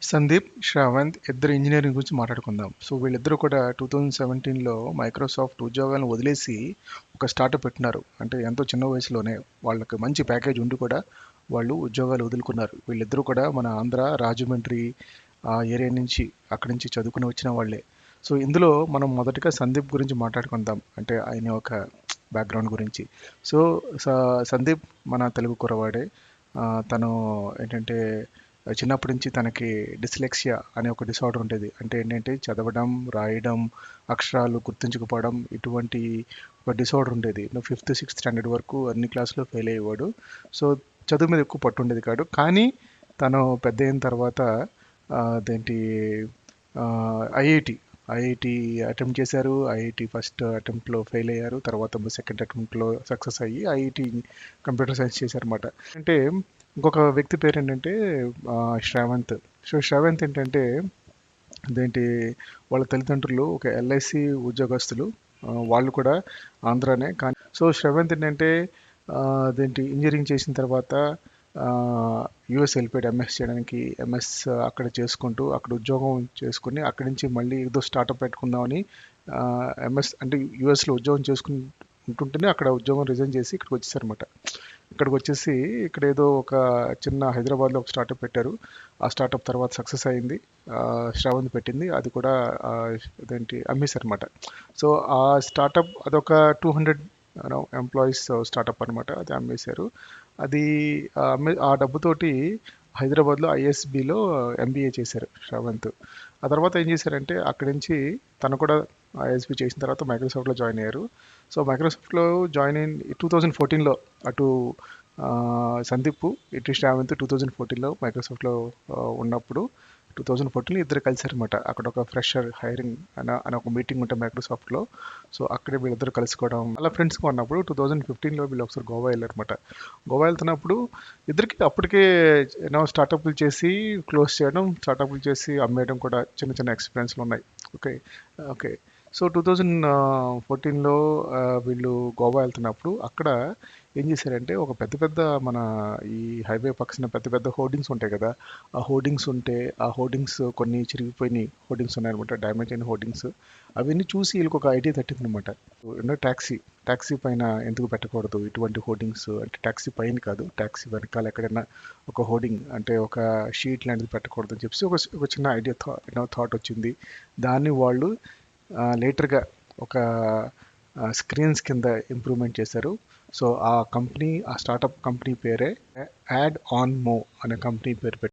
సందీప్, శ్రావంత్ ఇద్దరు ఇంజనీరింగ్ గురించి మాట్లాడుకుందాం. సో వీళ్ళిద్దరూ కూడా 2017లో మైక్రోసాఫ్ట్ ఉద్యోగాలను వదిలేసి ఒక స్టార్టప్ పెట్టినారు. అంటే ఎంతో చిన్న వయసులోనే వాళ్ళకి మంచి ప్యాకేజ్ ఉండి కూడా వాళ్ళు ఉద్యోగాలు వదులుకున్నారు. వీళ్ళిద్దరూ కూడా మన ఆంధ్ర రాజమండ్రి ఆ ఏరియా నుంచి అక్కడి నుంచి చదువుకుని వచ్చిన వాళ్ళే. సో ఇందులో మనం మొదటగా సందీప్ గురించి మాట్లాడుకుందాం. అంటే ఆయన ఒక బ్యాక్గ్రౌండ్ గురించి. సో సందీప్ మన తెలుగు కురవాడే. తను ఏంటంటే చిన్నప్పటి నుంచి తనకి డిస్లెక్సియా అనే ఒక డిసార్డర్ ఉండేది. అంటే ఏంటంటే చదవడం, రాయడం, అక్షరాలు గుర్తుంచుకుపోవడం ఇటువంటి ఒక డిసార్డర్ ఉండేది. ఫిఫ్త్ సిక్స్త్ స్టాండర్డ్ వరకు అన్ని క్లాసులో ఫెయిల్ అయ్యేవాడు. సో చదువు మీద ఎక్కువ పట్టు ఉండేది కాదు. కానీ తను పెద్ద అయిన తర్వాత అదేంటి ఐఐటి ఐఐటి అటెంప్ట్ చేశారు. ఐఐటి ఫస్ట్ అటెంప్ట్లో ఫెయిల్ అయ్యారు. తర్వాత సెకండ్ అటెంప్ట్లో సక్సెస్ అయ్యి ఐఐటి కంప్యూటర్ సైన్స్ చేశారన్నమాట. అంటే ఇంకొక వ్యక్తి పేరు ఏంటంటే శ్రావంత్. సో శ్రావంత్ ఏంటంటే అదేంటి వాళ్ళ తల్లిదండ్రులు ఒక ఎల్ఐసి ఉద్యోగస్తులు. వాళ్ళు కూడా ఆంధ్రానే. కానీ సో శ్రవంత్ ఏంటంటే అదేంటి ఇంజనీరింగ్ చేసిన తర్వాత యుఎస్ వెళ్ళిపోయాడు ఎంఎస్ చేయడానికి. ఎంఎస్ అక్కడ చేసుకుంటూ అక్కడ ఉద్యోగం చేసుకుని అక్కడి నుంచి మళ్ళీ ఏదో స్టార్టప్ పెట్టుకుందామని ఎంఎస్ అంటే యుఎస్లో ఉద్యోగం చేసుకుని ఉంటుంటేనే అక్కడ ఉద్యోగం రిజైన్ చేసి ఇక్కడికి వచ్చేసారనమాట. ఇక్కడికి వచ్చేసి ఇక్కడ ఏదో ఒక చిన్న హైదరాబాద్లో ఒక స్టార్టప్ పెట్టారు. ఆ స్టార్టప్ తర్వాత సక్సెస్ అయింది. శ్రావంత్ పెట్టింది. అది కూడా అదేంటి అమ్మేశారనమాట. సో ఆ స్టార్టప్ అదొక 200 ఎంప్లాయీస్ స్టార్టప్ అనమాట. అది అమ్మేశారు. అది ఆ డబ్బుతోటి హైదరాబాద్లో ఐఎస్బిలో ఎంబీఏ చేశారు శ్రావంత్. ఆ తర్వాత ఏం చేశారంటే అక్కడి నుంచి తను కూడా ఐఎస్బి చేసిన తర్వాత మైక్రోసాఫ్ట్లో జాయిన్ అయ్యారు. సో మైక్రోసాఫ్ట్లో జాయిన్ అయిన 2014లో అటు సందీప్ ఇటు శ్రావంత్ 2014లో మైక్రోసాఫ్ట్లో ఉన్నప్పుడు 2014లో ఇద్దరు కలిసారనమాట. అక్కడ ఒక ఫ్రెషర్ హైరింగ్ అని ఒక మీటింగ్ ఉంటే మైక్రోసాఫ్ట్లో. సో అక్కడే వీళ్ళిద్దరు కలుసుకోవడం అలా ఫ్రెండ్స్గా ఉన్నప్పుడు 2015లో వీళ్ళు ఒకసారి గోవా వెళ్ళారనమాట. గోవా వెళ్తున్నప్పుడు ఇద్దరికి అప్పటికే స్టార్టప్లు చేసి క్లోజ్ చేయడం, స్టార్టప్లు చేసి అమ్మేయడం కూడా చిన్న చిన్న ఎక్స్పీరియన్స్లు ఉన్నాయి. ఓకే ఓకే సో 2014లో వీళ్ళు గోవా వెళ్తున్నప్పుడు అక్కడ ఏం చేశారంటే ఒక పెద్ద పెద్ద మన ఈ హైవే పక్కన పెద్ద పెద్ద హోర్డింగ్స్ ఉంటాయి కదా. ఆ హోర్డింగ్స్ ఉంటే ఆ హోర్డింగ్స్ కొన్ని చిరిగిపోయినాయి హోర్డింగ్స్ ఉన్నాయన్నమాట. డ్యామేజ్ అయిన హోర్డింగ్స్. అవన్నీ చూసి వీళ్ళకి ఒక ఐడియా తట్టిందనమాట. ట్యాక్సీ పైన ఎందుకు పెట్టకూడదు ఇటువంటి హోర్డింగ్స్. అంటే ట్యాక్సీ పైన కాదు, ట్యాక్సీ వెనకాల ఎక్కడైనా ఒక హోర్డింగ్ అంటే ఒక షీట్ లాంటిది పెట్టకూడదు అని చెప్పి ఒక చిన్న ఐడియా థాట్ వచ్చింది. దాన్ని వాళ్ళు లేటర్గా ఒక స్క్రీన్స్ కింద ఇంప్రూవ్మెంట్ చేశారు. సో ఆ కంపెనీ ఆ స్టార్టప్ కంపెనీ పేరే యాడ్ ఆన్ మో అనే కంపెనీ పేరు